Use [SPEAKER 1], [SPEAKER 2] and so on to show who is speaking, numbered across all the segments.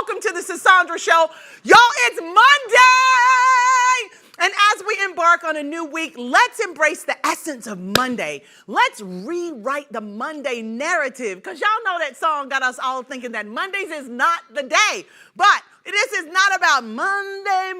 [SPEAKER 1] welcome to the Sisaundra Show. Y'all, it's Monday! And as we embark on a new week, let's embrace the essence of Monday. Let's rewrite the Monday narrative, because y'all know that song got us all thinking that Mondays is not the day. But this is not about Monday.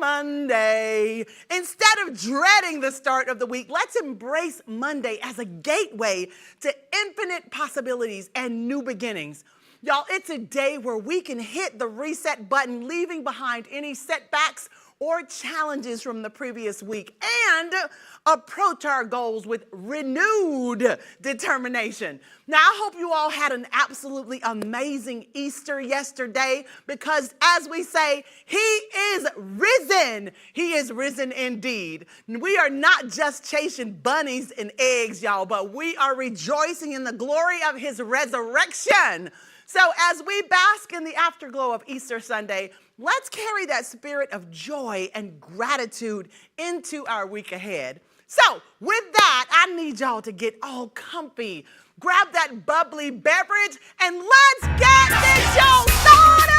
[SPEAKER 1] Instead of dreading the start of the week, let's embrace Monday as a gateway to infinite possibilities and new beginnings. Y'all, it's a day where we can hit the reset button, leaving behind any setbacks or challenges from the previous week, and approach our goals with renewed determination. Now, I hope you all had an absolutely amazing Easter yesterday, because as we say, he is risen. He is risen indeed. We are not just chasing bunnies and eggs, y'all, but we are rejoicing in the glory of his resurrection. So as we bask in the afterglow of Easter Sunday, let's carry that spirit of joy and gratitude into our week ahead. So with that, I need y'all to get all comfy, grab that bubbly beverage, and let's get this show started!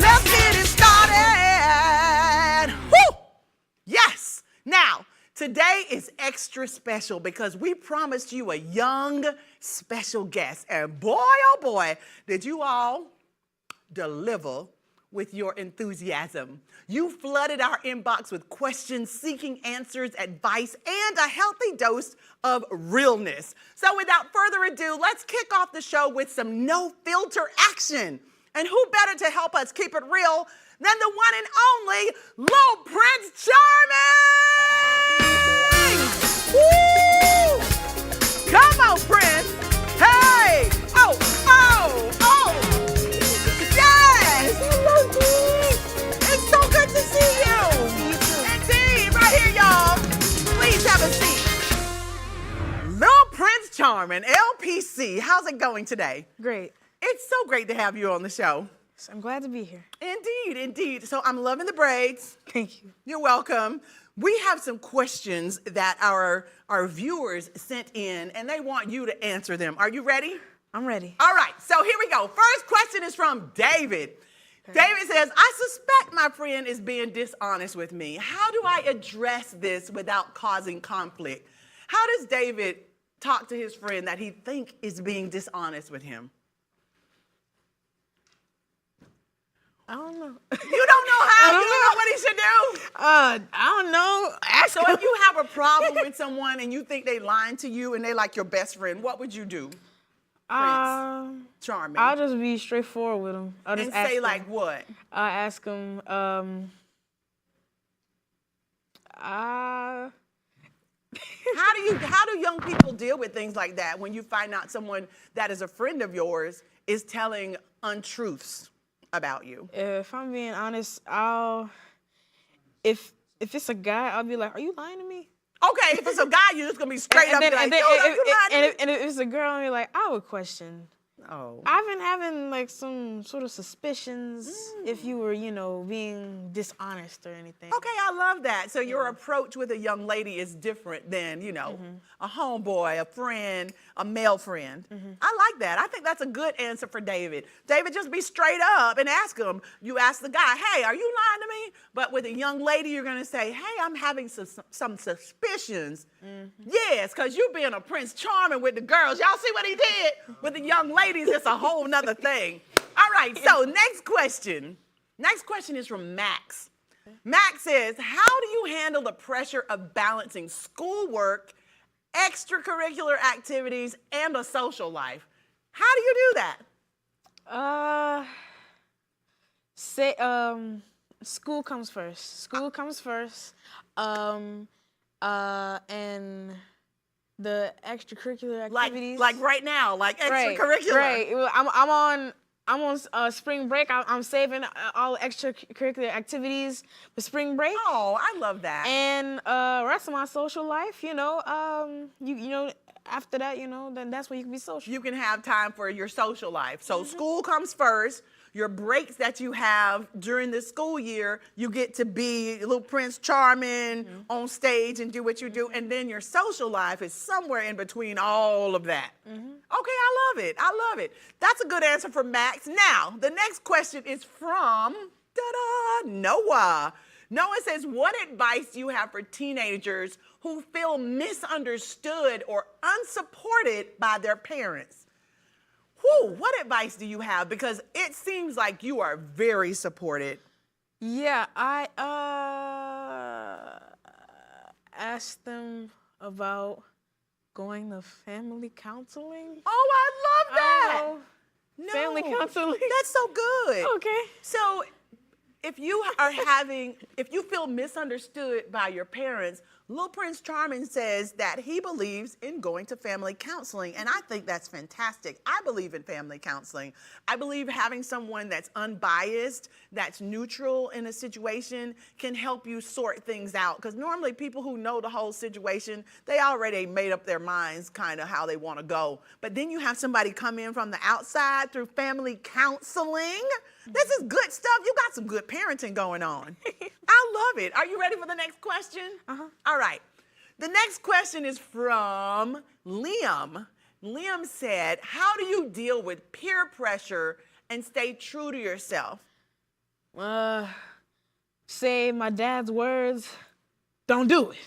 [SPEAKER 1] Let's get it started! Woo! Yes! Now, today is extra special because we promised you a young, special guest. And boy, oh boy, did you all deliver with your enthusiasm. You flooded our inbox with questions, seeking answers, advice, and a healthy dose of realness. So without further ado, let's kick off the show with some no-filter action. And who better to help us keep it real than the one and only Little Prince Charming! Woo! Come on, Prince! Hey! Oh! Yes! It's so good to see you! Indeed! Right here, y'all! Please have a seat. Little Prince Charming, LPC, how's it going today?
[SPEAKER 2] Great.
[SPEAKER 1] It's so great to have you on the show.
[SPEAKER 2] I'm glad to be here.
[SPEAKER 1] Indeed, indeed. So I'm loving the braids.
[SPEAKER 2] Thank you.
[SPEAKER 1] You're welcome. We have some questions that our viewers sent in, and they want you to answer them. Are you ready?
[SPEAKER 2] I'm ready.
[SPEAKER 1] All right, so here we go. First question is from David. Okay. David says, I suspect my friend is being dishonest with me. How do I address this without causing conflict? How does David talk to his friend that he think is being dishonest with him?
[SPEAKER 2] I don't know.
[SPEAKER 1] You don't know how? You don't know what he should do?
[SPEAKER 2] I don't know.
[SPEAKER 1] So if you have a problem with someone and you think they lying to you and they like your best friend, what would you do? Prince Charming.
[SPEAKER 2] I'll just be straightforward with him. I'll just
[SPEAKER 1] and
[SPEAKER 2] ask
[SPEAKER 1] say
[SPEAKER 2] him.
[SPEAKER 1] like what?
[SPEAKER 2] I'll ask him,
[SPEAKER 1] How do young people deal with things like that when you find out someone that is a friend of yours is telling untruths about you?
[SPEAKER 2] If I'm being honest, if it's a guy, I'll be like, are you lying to me?
[SPEAKER 1] Okay, if it's a guy, you're just gonna be straight up like,
[SPEAKER 2] and if it's a girl, I'll be like, I would question.
[SPEAKER 1] Oh.
[SPEAKER 2] I've been having like some sort of suspicions if you were, being dishonest or anything.
[SPEAKER 1] Okay, I love that. So your approach with a young lady is different than, a homeboy, a friend, a male friend. I like that. I think that's a good answer for David. David, just be straight up and ask him. You ask the guy, hey, are you lying to me? But with a young lady, you're going to say, hey, I'm having some suspicions. Yes, because you being a Prince Charming with the girls. Y'all see what he did with the young ladies? It's a whole nother thing. All right, so next question. Next question is from Max. Max says, how do you handle the pressure of balancing schoolwork, extracurricular activities, and a social life? How do you do that?
[SPEAKER 2] School comes first. School comes first. And the extracurricular activities.
[SPEAKER 1] Like right now, like extracurricular.
[SPEAKER 2] Right. I'm on spring break. I'm saving all extracurricular activities for spring break.
[SPEAKER 1] Oh, I love that.
[SPEAKER 2] And rest of my social life, after that, then that's when you can be social.
[SPEAKER 1] You can have time for your social life. So school comes first. Your breaks that you have during the school year, you get to be little Prince Charming on stage and do what you do. And then your social life is somewhere in between all of that. Okay, I love it. I love it. That's a good answer for Max. Now, the next question is from Noah. Noah says, what advice do you have for teenagers who feel misunderstood or unsupported by their parents? What advice do you have? Because it seems like you are very supported.
[SPEAKER 2] Yeah, I asked them about going to family counseling.
[SPEAKER 1] Oh, I love that.
[SPEAKER 2] No, family counseling.
[SPEAKER 1] That's so good.
[SPEAKER 2] Okay.
[SPEAKER 1] So if you feel misunderstood by your parents, Little Prince Charming says that he believes in going to family counseling, and I think that's fantastic. I believe in family counseling. I believe having someone that's unbiased, that's neutral in a situation can help you sort things out, because normally people who know the whole situation, they already made up their minds kind of how they want to go. But then you have somebody come in from the outside through family counseling. This is good stuff. You got some good parenting going on. I love it. Are you ready for the next question? All right. The next question is from Liam. Liam said, how do you deal with peer pressure and stay true to yourself?
[SPEAKER 2] Say my dad's words, don't do it.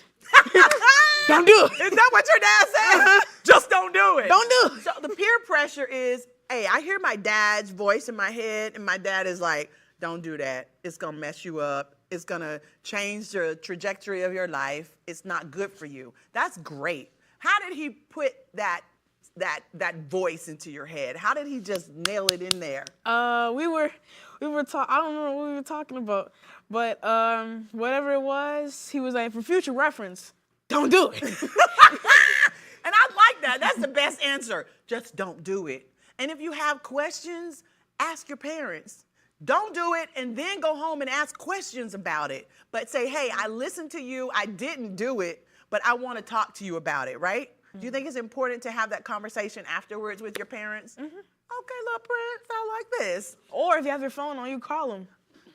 [SPEAKER 2] Don't do it.
[SPEAKER 1] Is that what your dad said? Just don't do it.
[SPEAKER 2] Don't do it.
[SPEAKER 1] So the peer pressure is, hey, I hear my dad's voice in my head, and my dad is like, don't do that. It's going to mess you up. It's going to change the trajectory of your life. It's not good for you. That's great. How did he put that voice into your head? How did he just nail it in there?
[SPEAKER 2] We were talking. I don't remember what we were talking about, but whatever it was, he was like, for future reference, don't do it.
[SPEAKER 1] And I like that. That's the best answer. Just don't do it. And if you have questions, ask your parents. Don't do it and then go home and ask questions about it. But say, hey, I listened to you. I didn't do it, but I want to talk to you about it, right? Do you think it's important to have that conversation afterwards with your parents? Okay, little Prince, I like this.
[SPEAKER 2] Or if you have your phone on, you call them.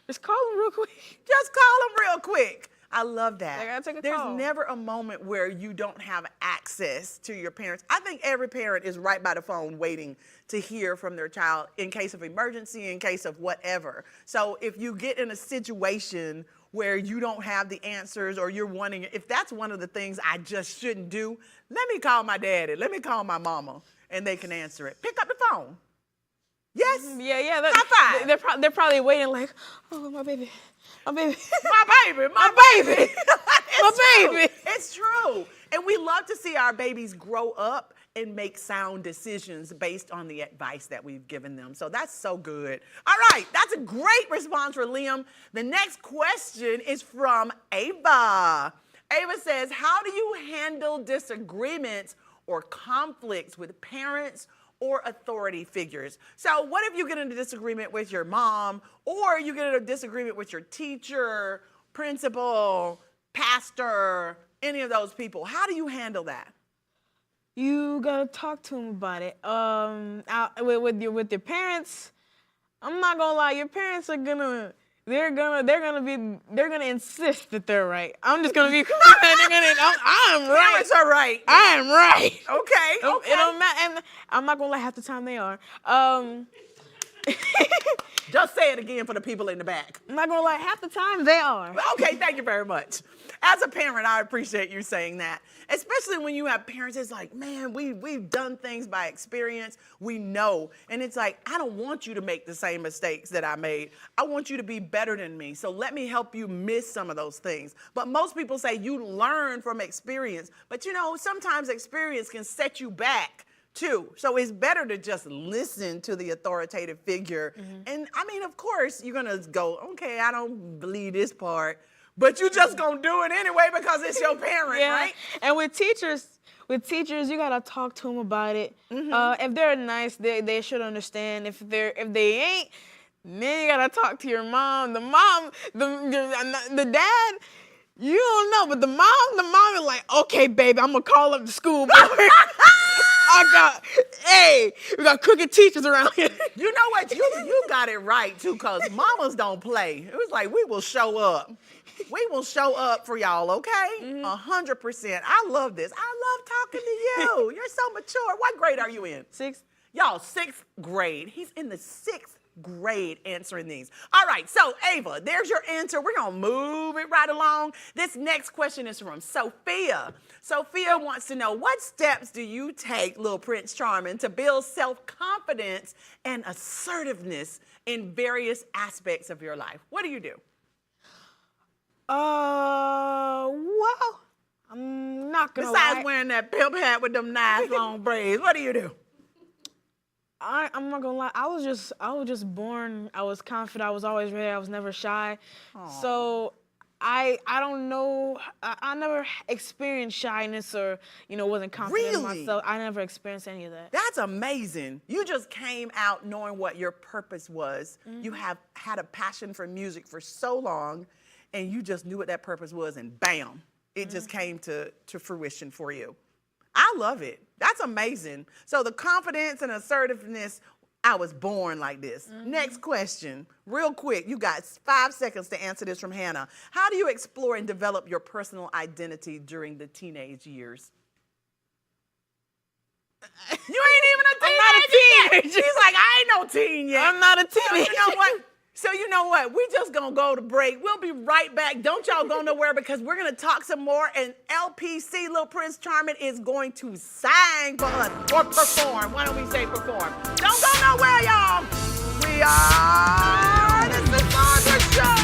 [SPEAKER 2] Just call them real quick.
[SPEAKER 1] Just call them real quick. I love that.
[SPEAKER 2] I gotta take a
[SPEAKER 1] There's
[SPEAKER 2] call.
[SPEAKER 1] never a moment where you don't have access to your parents. I think every parent is right by the phone waiting to hear from their child in case of emergency, in case of whatever. So if you get in a situation where you don't have the answers or you're wanting, if that's one of the things I just shouldn't do, let me call my daddy, let me call my mama, and they can answer it. Pick up the phone. Yes?
[SPEAKER 2] Yeah.
[SPEAKER 1] High five.
[SPEAKER 2] They're probably waiting like, oh, my baby. My baby.
[SPEAKER 1] My baby.
[SPEAKER 2] My baby. My baby.
[SPEAKER 1] It's true. And we love to see our babies grow up and make sound decisions based on the advice that we've given them. So that's so good. All right, that's a great response for Liam. The next question is from Ava. Ava says, how do you handle disagreements or conflicts with parents or authority figures? So what if you get in a disagreement with your mom, or you get in a disagreement with your teacher, principal, pastor, any of those people? How do you handle that?
[SPEAKER 2] You gotta talk to them about it. With your parents, I'm not gonna lie. Your parents are they're gonna insist that they're right. I'm just gonna be. I'm right.
[SPEAKER 1] Parents are right.
[SPEAKER 2] I am right.
[SPEAKER 1] Okay.
[SPEAKER 2] It don't matter, and I'm not gonna lie. Half the time they are.
[SPEAKER 1] Just say it again for the people in the back.
[SPEAKER 2] I'm not gonna lie. Half the time they are.
[SPEAKER 1] Okay, thank you very much. As a parent, I appreciate you saying that. Especially when you have parents, it's like, man, we've done things by experience. We know. And it's like, I don't want you to make the same mistakes that I made. I want you to be better than me. So let me help you miss some of those things. But most people say you learn from experience. But you know, sometimes experience can set you back too. So it's better to just listen to the authoritative figure. And I mean, of course, you're gonna go, okay, I don't believe this part, but you just gonna do it anyway because it's your parent, right?
[SPEAKER 2] And with teachers, you gotta talk to them about it. If they're nice, they should understand. If they ain't, then you gotta talk to your mom. The dad, you don't know, but the mom is like, okay, baby, I'm gonna call up the school board. We got crooked teachers around here.
[SPEAKER 1] You know what? You got it right, too, because mamas don't play. It was like, we will show up. We will show up for y'all, okay? 100%. I love this. I love talking to you. You're so mature. What grade are you in?
[SPEAKER 2] 6th.
[SPEAKER 1] Y'all, 6th grade. He's in the 6th grade answering these. All right, so Ava, there's your answer. We're going to move it right along. This next question is from Sophia. Sophia wants to know, what steps do you take, little Prince Charming, to build self-confidence and assertiveness in various aspects of your life? What do you do?
[SPEAKER 2] Well, I'm not gonna lie.
[SPEAKER 1] Besides wearing that pimp hat with them nice long braids, what do you do?
[SPEAKER 2] I'm not gonna lie. I was just born. I was confident. I was always ready. I was never shy.
[SPEAKER 1] Aww.
[SPEAKER 2] So I don't know. I never experienced shyness or wasn't confident in myself. I never experienced any of that.
[SPEAKER 1] That's amazing. You just came out knowing what your purpose was. You have had a passion for music for so long, and you just knew what that purpose was, and bam, it just came to fruition for you. I love it. That's amazing. So the confidence and assertiveness, I was born like this. Next question, real quick. You got 5 seconds to answer this from Hannah. How do you explore and develop your personal identity during the teenage years? You ain't even a teenager.
[SPEAKER 2] I'm not a teenager.
[SPEAKER 1] She's like, I ain't no teen yet.
[SPEAKER 2] I'm not a teenager.
[SPEAKER 1] So you know what? We just gonna go to break. We'll be right back. Don't y'all go nowhere because we're gonna talk some more, and LPC, Little Prince Charming, is going to sing for us or perform. Why don't we say perform? Don't go nowhere, y'all. We are the Sisaundra Show.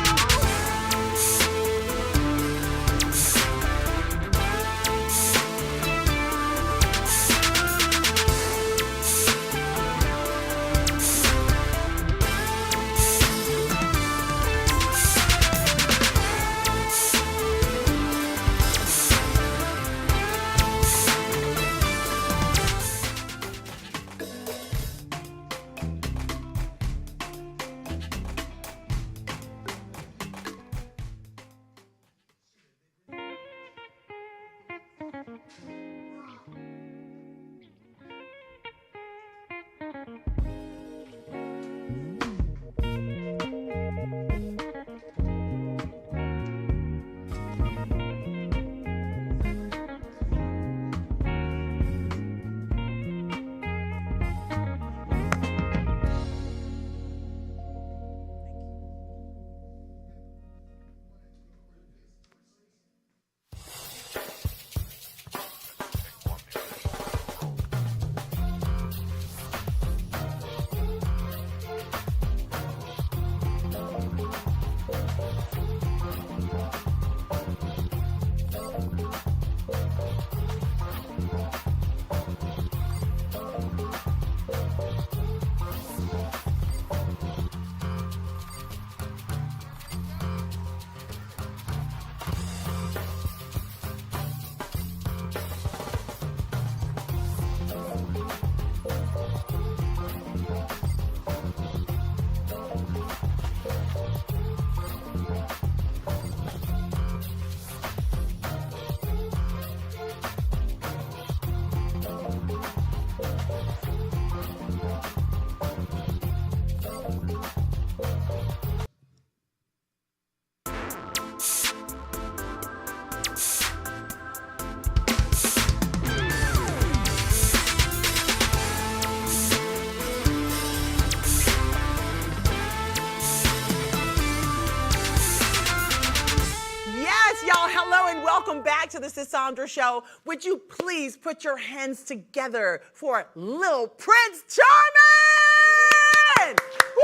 [SPEAKER 1] Welcome back to the Sisaundra Show. Would you please put your hands together for Little Prince Charming? Woo!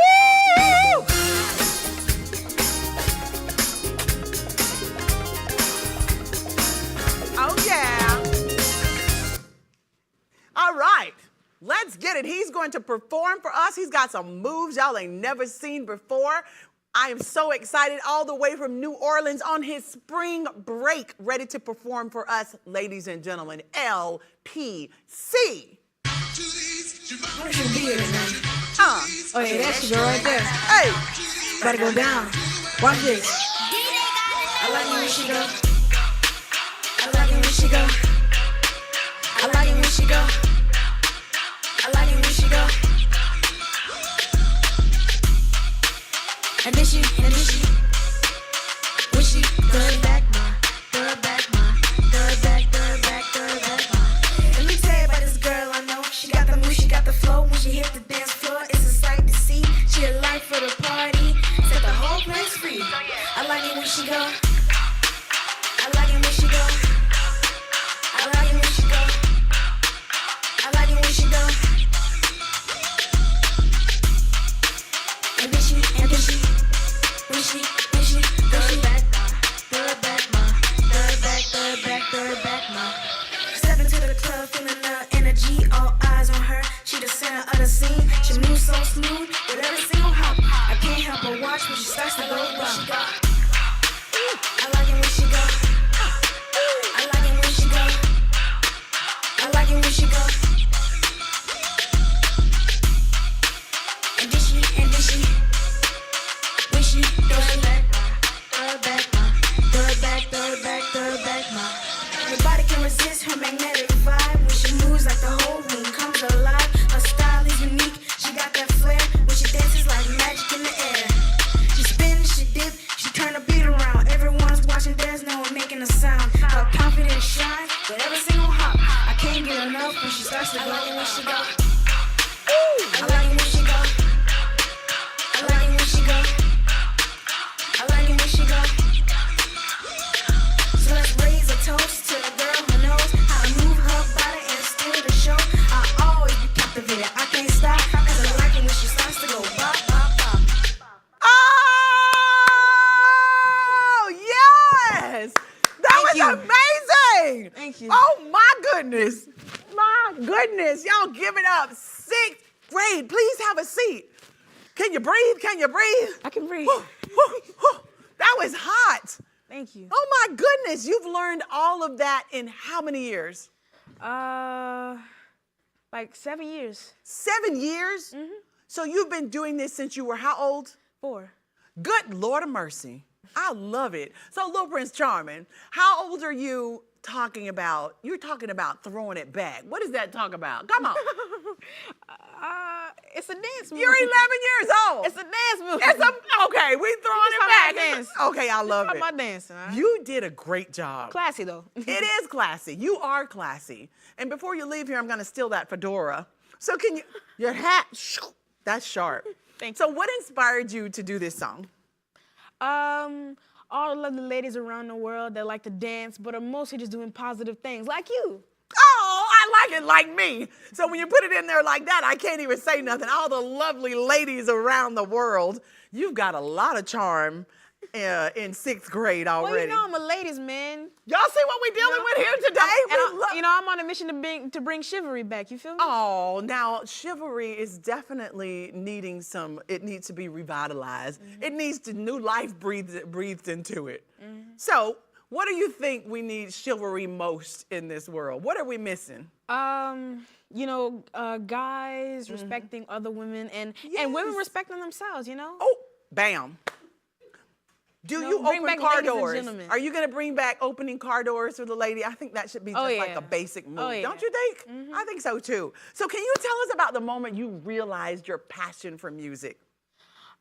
[SPEAKER 1] Oh, yeah. All right, let's get it. He's going to perform for us. He's got some moves y'all ain't never seen before. I am so excited, all the way from New Orleans on his spring break, ready to perform for us, ladies and gentlemen, LPC.
[SPEAKER 3] What should be it, man?
[SPEAKER 1] Oh,
[SPEAKER 3] yeah, that should go right there.
[SPEAKER 1] Hey.
[SPEAKER 3] About to go down. Watch this. I like it when she go. I like it when she go. I like it when she go. I like it when she go. And then she, when she throw it back, throw it back, throw it back, throw it back, throw it back. Let me tell you about this girl I know. She got the move, she got the flow. When she hit the dance floor, it's a sight to see. She a life for the party, set the whole place free. I like it when she go. I like it when she go. I like it when she go. I like it when she go. And then she, when she, throw it back, throw it back, throw it back, throw it back, throw it back, Step into the club, feeling the energy, all eyes on her. She the center of the scene. She moves so smooth with every single hop. I can't help but watch when she starts to go rock. I like it when she go. I like it when she go. I like it when she go. And then she, when she throw it back, throw it back, throw it back, throw it back, throw it back, Nobody can resist her magnetic vibe. When she moves like the whole room comes alive. Her style is unique, she got that flair. When she dances like magic in the air. She spins, she dip, she turn the beat around. Everyone's watching, there's no one making a sound. Her confidence shines with every single hop. I can't get enough when she starts to go. I like it when she go. I like it when she go. I like it when she go. I like it when she go. So let's raise a toast to the girl who knows how to move her body and steal the show. I always be captivated. I can't stop because I like it when she starts to go bop, bop, bop.
[SPEAKER 1] Oh, yes! That was amazing!
[SPEAKER 2] Thank you.
[SPEAKER 1] Oh, my goodness. My goodness. Y'all give it up. 6th grade. Please have a seat. Can you breathe? Can you breathe?
[SPEAKER 2] I can breathe.
[SPEAKER 1] That was hot.
[SPEAKER 2] Thank you.
[SPEAKER 1] Oh, my goodness. You've learned all of that in how many years?
[SPEAKER 2] Like 7 years.
[SPEAKER 1] 7 years? Mm-hmm. So you've been doing this since you were how old?
[SPEAKER 2] 4.
[SPEAKER 1] Good Lord of mercy. I love it. So, Little Prince Charming, how old are you talking about? You're talking about throwing it back. What does that talk about? Come on.
[SPEAKER 2] It's a dance move.
[SPEAKER 1] You're 11 years old.
[SPEAKER 2] It's a dance move.
[SPEAKER 1] Okay, we throwing it back.
[SPEAKER 2] Dance.
[SPEAKER 1] Okay, I love it.
[SPEAKER 2] My dancing. Right?
[SPEAKER 1] You did a great job.
[SPEAKER 2] Classy though.
[SPEAKER 1] It is classy. You are classy. And before you leave here, I'm going to steal that fedora. So can you, your hat, that's sharp.
[SPEAKER 2] Thank
[SPEAKER 1] you. So what inspired you to do this song?
[SPEAKER 2] All of the ladies around the world that like to dance, but are mostly just doing positive things, like you.
[SPEAKER 1] Oh, I like it like me. So when you put it in there like that, I can't even say nothing. All the lovely ladies around the world, you've got a lot of charm in 6th grade already.
[SPEAKER 2] Well, you know I'm a ladies' man.
[SPEAKER 1] Y'all see what we're dealing with here today?
[SPEAKER 2] I'm on a mission to bring chivalry back. You feel me?
[SPEAKER 1] Oh, now chivalry is definitely needing it needs to be revitalized. Mm-hmm. It needs new life breathed into it. Mm-hmm. So, what do you think we need chivalry most in this world? What are we missing?
[SPEAKER 2] Guys respecting other women and women respecting themselves, you know?
[SPEAKER 1] Oh, bam. Do you open car doors? Are you going to bring back opening car doors for the lady? I think that should be just like a basic move.
[SPEAKER 2] Oh, yeah.
[SPEAKER 1] Don't you think?
[SPEAKER 2] Mm-hmm.
[SPEAKER 1] I think so too. So can you tell us about the moment you realized your passion for music?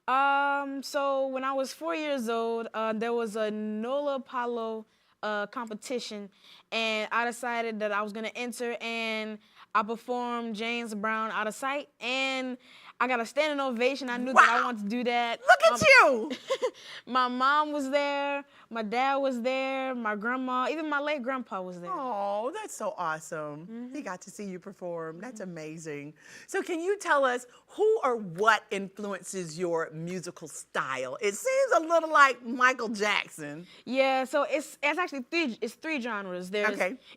[SPEAKER 2] So when I was 4 years old, there was a NOLA Apollo competition, and I decided that I was going to enter, and I performed James Brown Out of Sight, and I got a standing ovation. I knew that I wanted to do that.
[SPEAKER 1] Look at you!
[SPEAKER 2] My mom was there, my dad was there, my grandma, even my late grandpa was there.
[SPEAKER 1] Oh, that's so awesome. Mm-hmm. He got to see you perform. That's amazing. So can you tell us who or what influences your musical style? It seems a little like Michael Jackson.
[SPEAKER 2] Yeah, so it's actually three genres.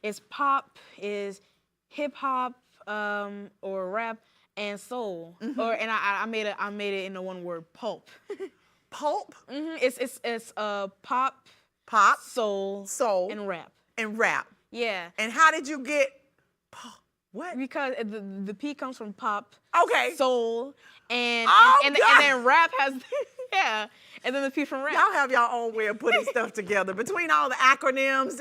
[SPEAKER 2] It's pop, is hip hop, or rap, and soul. Mm-hmm. I made it into one word, pulp.
[SPEAKER 1] Pulp?
[SPEAKER 2] Mm-hmm. It's pop, soul, and rap.
[SPEAKER 1] And rap.
[SPEAKER 2] Yeah.
[SPEAKER 1] And how did you get what?
[SPEAKER 2] Because the P comes from pop.
[SPEAKER 1] Okay.
[SPEAKER 2] Soul, and then rap has Yeah. And then the piece from rap.
[SPEAKER 1] Y'all have your own way of putting stuff together. Between all the acronyms,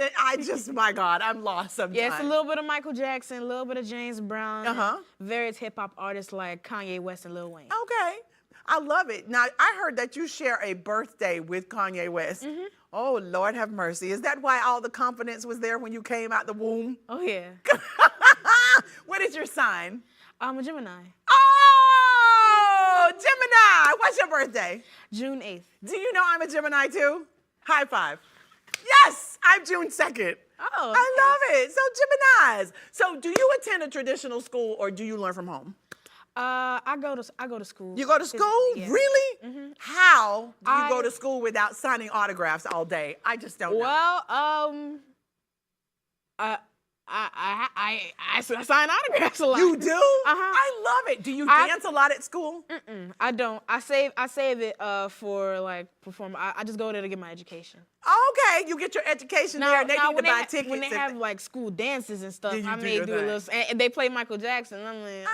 [SPEAKER 1] my God, I'm lost sometimes.
[SPEAKER 2] Yeah, it's a little bit of Michael Jackson, a little bit of James Brown,
[SPEAKER 1] Uh-huh.
[SPEAKER 2] and various hip hop artists like Kanye West and Lil Wayne.
[SPEAKER 1] Okay. I love it. Now, I heard that you share a birthday with Kanye West.
[SPEAKER 2] Mm-hmm.
[SPEAKER 1] Oh, Lord have mercy. Is that why all the confidence was there when you came out the womb?
[SPEAKER 2] Oh, yeah.
[SPEAKER 1] What is your sign?
[SPEAKER 2] I'm a Gemini.
[SPEAKER 1] Oh, Gemini. What's your birthday?
[SPEAKER 2] June 8th.
[SPEAKER 1] Do you know I'm a Gemini too? High five. Yes, I'm June 2nd.
[SPEAKER 2] Oh.
[SPEAKER 1] I love it. So Geminis. So do you attend a traditional school or do you learn from home?
[SPEAKER 2] I go to school.
[SPEAKER 1] You go to school?
[SPEAKER 2] Yeah.
[SPEAKER 1] Really?
[SPEAKER 2] Mhm.
[SPEAKER 1] How do you go
[SPEAKER 2] I-
[SPEAKER 1] to school without signing autographs all day? I just don't know.
[SPEAKER 2] Well, I sign autographs a lot.
[SPEAKER 1] You do?
[SPEAKER 2] Uh-huh.
[SPEAKER 1] I love it. Do you
[SPEAKER 2] I-
[SPEAKER 1] dance a lot at school?
[SPEAKER 2] I don't. I save it for like perform. I just go there to get my education.
[SPEAKER 1] Okay, you get your education there and they need to buy tickets.
[SPEAKER 2] when they
[SPEAKER 1] and-
[SPEAKER 2] have like school dances and stuff,
[SPEAKER 1] Then you
[SPEAKER 2] I
[SPEAKER 1] do
[SPEAKER 2] may
[SPEAKER 1] your
[SPEAKER 2] do a
[SPEAKER 1] thing.
[SPEAKER 2] little. And they play Michael Jackson. I
[SPEAKER 1] I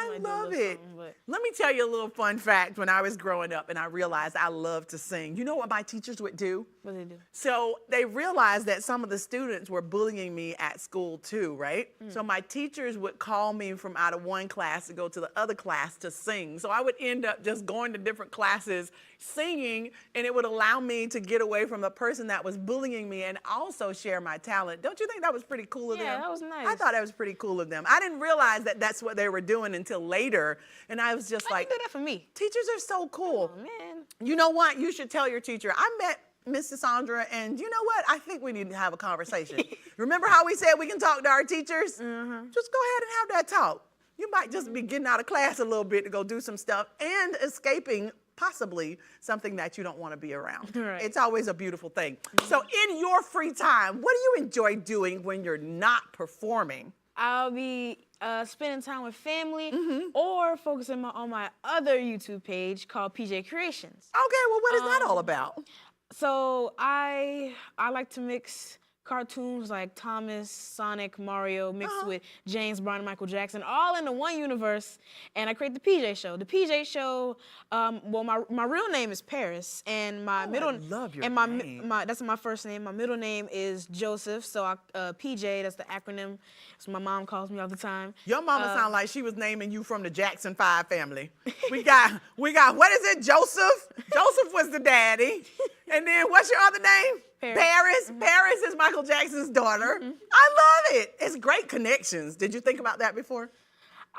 [SPEAKER 2] might do a
[SPEAKER 1] love
[SPEAKER 2] little
[SPEAKER 1] it.
[SPEAKER 2] something, but-
[SPEAKER 1] Let me tell you a little fun fact. When I was growing up and I realized I loved to sing, you know what my teachers would do?
[SPEAKER 2] What do they do?
[SPEAKER 1] So they realized that some of the students were bullying me at school too, right? So my teachers would call me from out of one class to go to the other class to sing. So I would end up just going to different classes singing, and it would allow me to get away from the person that was bullying me and also share my talent. Don't you think that was pretty cool of them?
[SPEAKER 2] Yeah, that was nice.
[SPEAKER 1] I thought that was pretty cool of them. I didn't realize that that's what they were doing until later, and I was just
[SPEAKER 2] Why
[SPEAKER 1] like,
[SPEAKER 2] you do that for me?
[SPEAKER 1] teachers are so cool.
[SPEAKER 2] Oh man.
[SPEAKER 1] You know what? You should tell your teacher. I met Miss Sisaundra, and you know what? I think we need to have a conversation. Remember how we said we can talk to our teachers? Just go ahead and have that talk. You might just be getting out of class a little bit to go do some stuff and escaping possibly something that you don't want to be around.
[SPEAKER 2] Right.
[SPEAKER 1] It's always a beautiful thing. So in your free time, what do you enjoy doing when you're not performing?
[SPEAKER 2] I'll be spending time with family
[SPEAKER 1] Mm-hmm.
[SPEAKER 2] or focusing on my other YouTube page called PJ Creations.
[SPEAKER 1] Okay, well, what is that all about?
[SPEAKER 2] So I like to mix cartoons like Thomas, Sonic, Mario, mixed with James Brown and Michael Jackson, all into one universe, and I create the PJ Show. The PJ Show, well, my real name is Paris, and my middle
[SPEAKER 1] I love your
[SPEAKER 2] and my
[SPEAKER 1] name.
[SPEAKER 2] that's my first name. My middle name is Joseph, so PJ, that's the acronym. So my mom calls me all the time.
[SPEAKER 1] Your mama sound like she was naming you from the Jackson 5 family. We got, what is it, Joseph? Joseph was the daddy. And then what's your other name?
[SPEAKER 2] Paris.
[SPEAKER 1] Paris is Michael Jackson's daughter. I love it. It's great connections. Did you think about that before?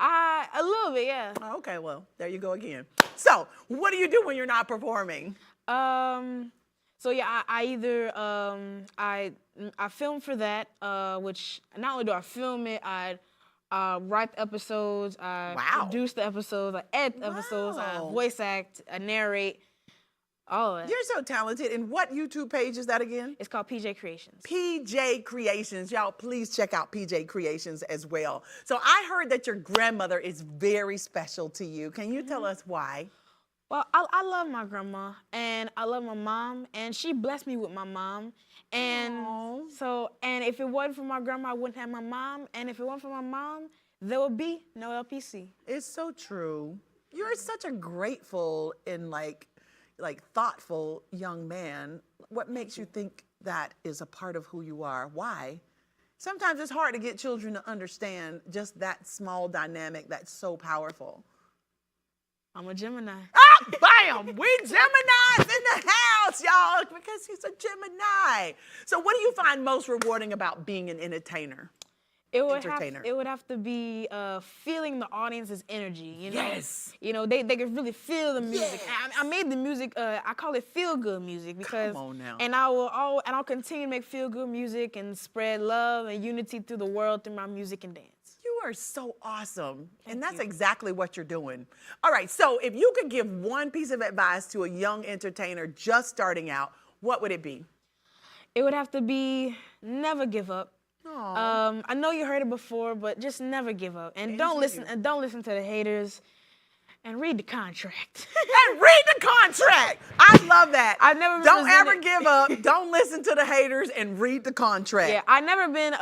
[SPEAKER 2] A little bit, yeah.
[SPEAKER 1] Oh, okay, well, there you go again. So, what do you do when you're not performing?
[SPEAKER 2] So yeah, I either I film for that, which not only do I film it, I write the episodes, I
[SPEAKER 1] Wow.
[SPEAKER 2] produce the episodes, I edit the episodes, I
[SPEAKER 1] Wow.
[SPEAKER 2] voice act, I narrate, all of that.
[SPEAKER 1] You're so talented. And what YouTube page is that again?
[SPEAKER 2] It's called PJ Creations.
[SPEAKER 1] PJ Creations. Y'all, please check out PJ Creations as well. So I heard that your grandmother is very special to you. Can you tell us why?
[SPEAKER 2] Well, I love my grandma and I love my mom, and she blessed me with my mom. And and if it wasn't for my grandma, I wouldn't have my mom. And if it wasn't for my mom, there would be no LPC.
[SPEAKER 1] It's so true. You're such a grateful and like thoughtful young man. What makes you think that is a part of who you are? Why? Sometimes it's hard to get children to understand just that small dynamic that's so powerful.
[SPEAKER 2] I'm a Gemini.
[SPEAKER 1] Ah, bam! We Geminis in the house, y'all, because he's a Gemini. So what do you find most rewarding about being an entertainer?
[SPEAKER 2] It would
[SPEAKER 1] Entertainer.
[SPEAKER 2] have to be feeling the audience's energy. You know,
[SPEAKER 1] Yes.
[SPEAKER 2] You know, they could really feel the music.
[SPEAKER 1] Yes.
[SPEAKER 2] I made the music. I call it feel good music because.
[SPEAKER 1] Come on now.
[SPEAKER 2] And I'll continue to make feel good music and spread love and unity through the world through my music and dance.
[SPEAKER 1] You are so awesome. And that's
[SPEAKER 2] you.
[SPEAKER 1] exactly what you're doing. All right, so if you could give one piece of advice to a young entertainer just starting out, what would it be?
[SPEAKER 2] It would have to be never give up.
[SPEAKER 1] Aw.
[SPEAKER 2] I know you heard it before, but just never give up. And don't listen to the haters. And read the contract.
[SPEAKER 1] And read the contract. I love that.
[SPEAKER 2] I've never been
[SPEAKER 1] Don't ever
[SPEAKER 2] presented-
[SPEAKER 1] give up. Don't listen to the haters and read the contract.
[SPEAKER 2] Yeah, I've never been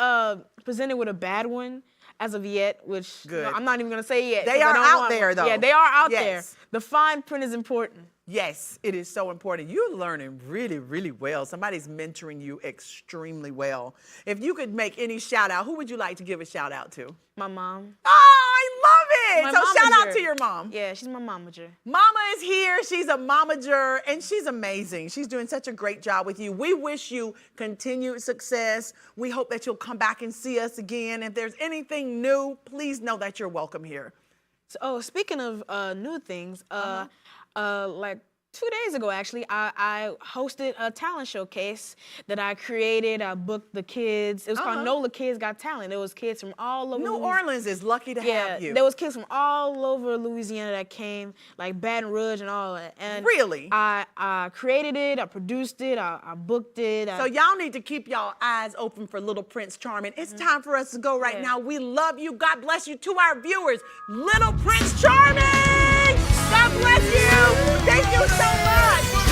[SPEAKER 2] presented with a bad one as of yet, which
[SPEAKER 1] Good.
[SPEAKER 2] I'm not even gonna say yet.
[SPEAKER 1] They
[SPEAKER 2] 'cause I
[SPEAKER 1] are
[SPEAKER 2] don't
[SPEAKER 1] out
[SPEAKER 2] want
[SPEAKER 1] there,
[SPEAKER 2] one.
[SPEAKER 1] though.
[SPEAKER 2] Yeah, they are out
[SPEAKER 1] Yes.
[SPEAKER 2] the fine print is important.
[SPEAKER 1] Yes, it is so important. You're learning really, really well. Somebody's mentoring you extremely well. If you could make any shout out, who would you like to give a shout out to?
[SPEAKER 2] My mom.
[SPEAKER 1] Oh, I love it.
[SPEAKER 2] My
[SPEAKER 1] So shout out
[SPEAKER 2] momager.
[SPEAKER 1] to your mom.
[SPEAKER 2] Yeah, she's my momager.
[SPEAKER 1] Mama is here. She's a momager, and she's amazing. She's doing such a great job with you. We wish you continued success. We hope that you'll come back and see us again. If there's anything new, please know that you're welcome here.
[SPEAKER 2] So, speaking of new things, like 2 days ago, actually, I hosted a talent showcase that I created. I booked the kids. It was called NOLA Kids Got Talent. It was kids from all over.
[SPEAKER 1] New Orleans is lucky to have you.
[SPEAKER 2] There was kids from all over Louisiana that came, like Baton Rouge and all that. And
[SPEAKER 1] Really?
[SPEAKER 2] I created it. I produced it. I booked it.
[SPEAKER 1] So y'all need to keep y'all eyes open for Little Prince Charming. It's time for us to go right now. We love you. God bless you. To our viewers, Little Prince Charming! God bless you. Thank you so much.